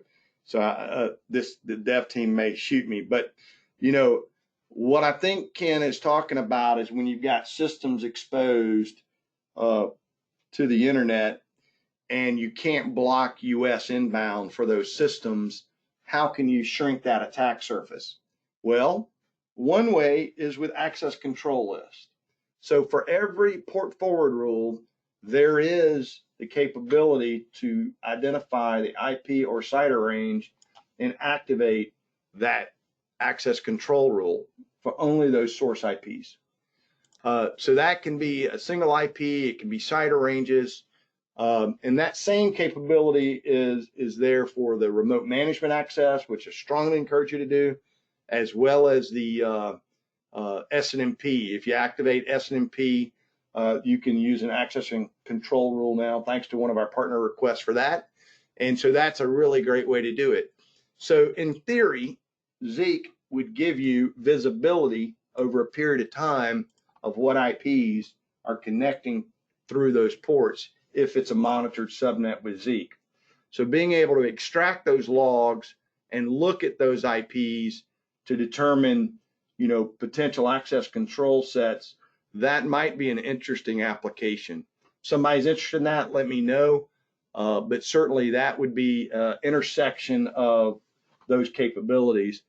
the dev team may shoot me, but what I think Ken is talking about is when you've got systems exposed to the internet and you can't block US inbound for those systems, how can you shrink that attack surface? Well, one way is with access control list. So for every port forward rule, there is the capability to identify the IP or CIDR range and activate that access control rule for only those source IPs. So that can be a single IP, it can be CIDR ranges, and that same capability is there for the remote management access, which I strongly encourage you to do, as well as the SNMP. If you activate SNMP, you can use an access and control rule now, thanks to one of our partner requests for that. And so that's a really great way to do it. So in theory, Zeek would give you visibility over a period of time of what IPs are connecting through those ports if it's a monitored subnet with Zeek. So being able to extract those logs and look at those IPs to determine, potential access control sets, that might be an interesting application. If somebody's interested in that, let me know. But certainly that would be an intersection of those capabilities.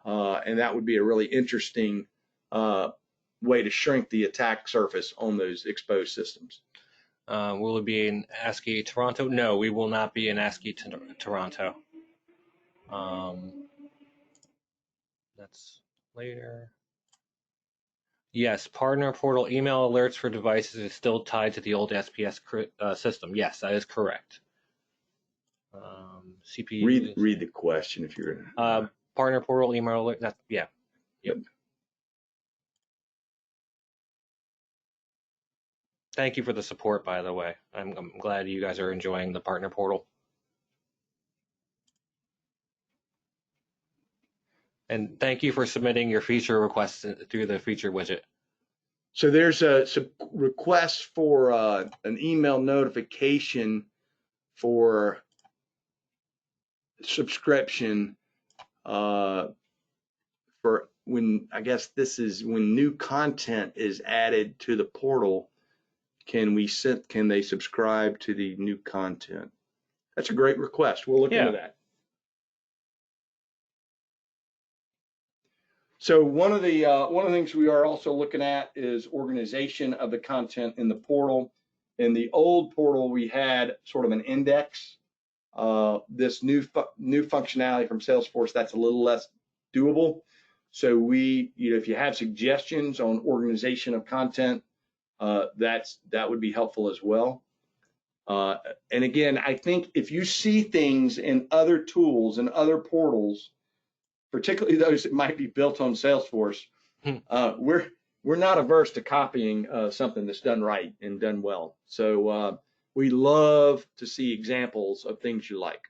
And that would be a really interesting way to shrink the attack surface on those exposed systems. Will it be in ASCII Toronto? No, we will not be in ASCII Toronto. That's later. Yes, partner portal email alerts for devices is still tied to the old SPS system. Yes, that is correct. CPU. Read the question if you're partner portal email alert. Yep. Thank you for the support, by the way. I'm glad you guys are enjoying the partner portal. And thank you for submitting your feature requests through the feature widget. So there's some requests for an email notification for subscription for when, I guess this is when new content is added to the portal. Can they subscribe to the new content? That's a great request. We'll look into that. So one of the things we are also looking at is organization of the content in the portal. In the old portal, we had sort of an index. This new functionality from Salesforce, that's a little less doable. So if you have suggestions on organization of content, that would be helpful as well. And again, I think if you see things in other tools and other portals, particularly those that might be built on Salesforce, we're not averse to copying something that's done right and done well. So we love to see examples of things you like.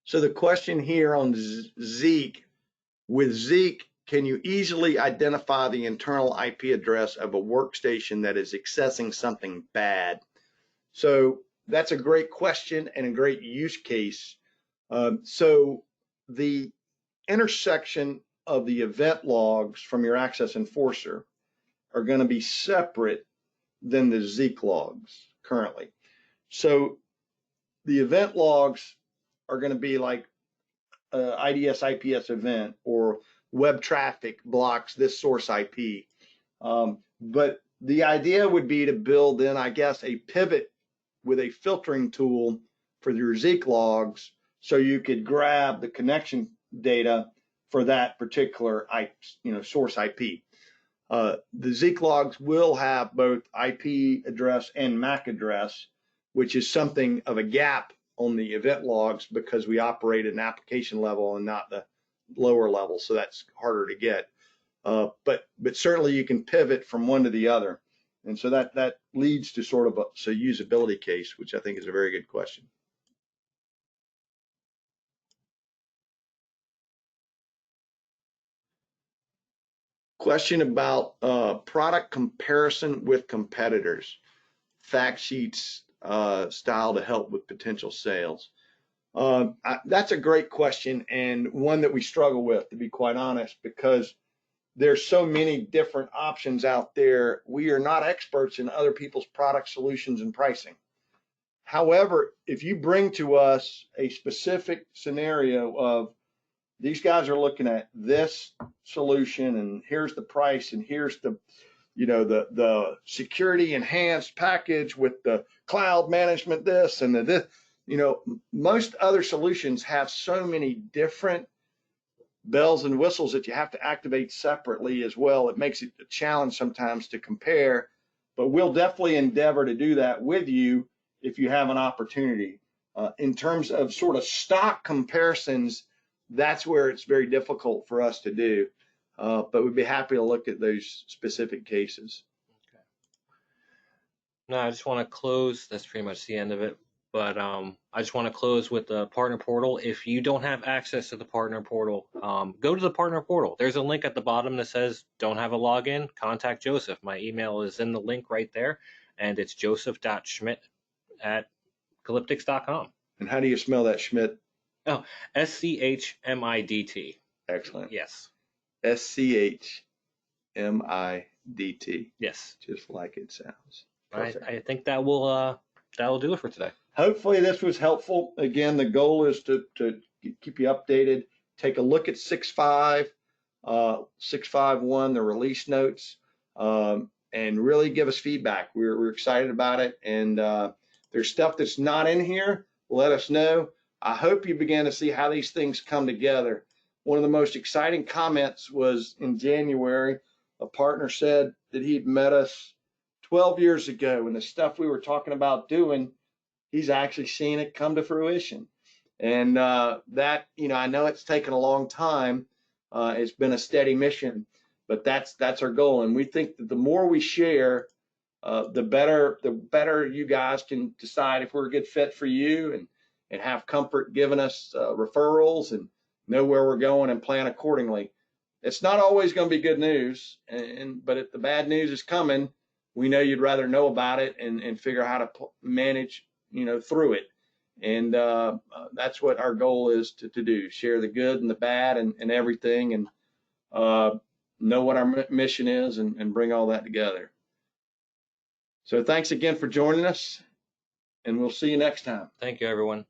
So the question here on Zeek, with Zeek, can you easily identify the internal IP address of a workstation that is accessing something bad? So that's a great question and a great use case. So the intersection of the event logs from your AccessEnforcer are going to be separate than the Zeek logs currently. So the event logs are going to be like IDS IPS event or web traffic blocks this source IP. But the idea would be to build in, I guess, a pivot with a filtering tool for your Zeek logs, so you could grab the connection data for that particular source IP. The Zeek logs will have both IP address and MAC address, which is something of a gap on the event logs because we operate at an application level and not the lower level, so that's harder to get. But certainly you can pivot from one to the other. And so that leads to sort of a usability case, which I think is a very good question. Question about product comparison with competitors, fact sheets style to help with potential sales. That's a great question, and one that we struggle with, to be quite honest, because there's so many different options out there. We are not experts in other people's product solutions and pricing. However, if you bring to us a specific scenario of these guys are looking at this solution and here's the price and here's the security enhanced package with the cloud management this and this, most other solutions have so many different bells and whistles that you have to activate separately as well. It makes it a challenge sometimes to compare, but we'll definitely endeavor to do that with you if you have an opportunity. In terms of sort of stock comparisons, that's where it's very difficult for us to do, but we'd be happy to look at those specific cases. Okay. Now I just want to close. That's pretty much the end of it. But I just want to close with the partner portal. If you don't have access to the partner portal, go to the partner portal. There's a link at the bottom that says don't have a login, contact Joseph. My email is in the link right there, and it's joseph.schmidt@calyptix.com. And how do you smell that, Schmidt? Oh, SCHMIDT. Excellent. Yes. SCHMIDT. Yes. Just like it sounds. I think that'll do it for today. Hopefully this was helpful. Again, the goal is to keep you updated. Take a look at 6.5.1, the release notes, and really give us feedback. We're excited about it. And there's stuff that's not in here. Let us know. I hope you began to see how these things come together. One of the most exciting comments was in January. A partner said that he'd met us 12 years ago, and the stuff we were talking about doing, he's actually seen it come to fruition. And that, I know it's taken a long time. It's been a steady mission, but that's our goal. And we think that the more we share, the better you guys can decide if we're a good fit for you, and have comfort giving us referrals and know where we're going and plan accordingly. It's not always going to be good news, but if the bad news is coming, we know you'd rather know about it and figure out how to manage, through it. And that's what our goal is to do: share the good and the bad and everything, and know what our mission is, and bring all that together. So thanks again for joining us, and we'll see you next time. Thank you, everyone.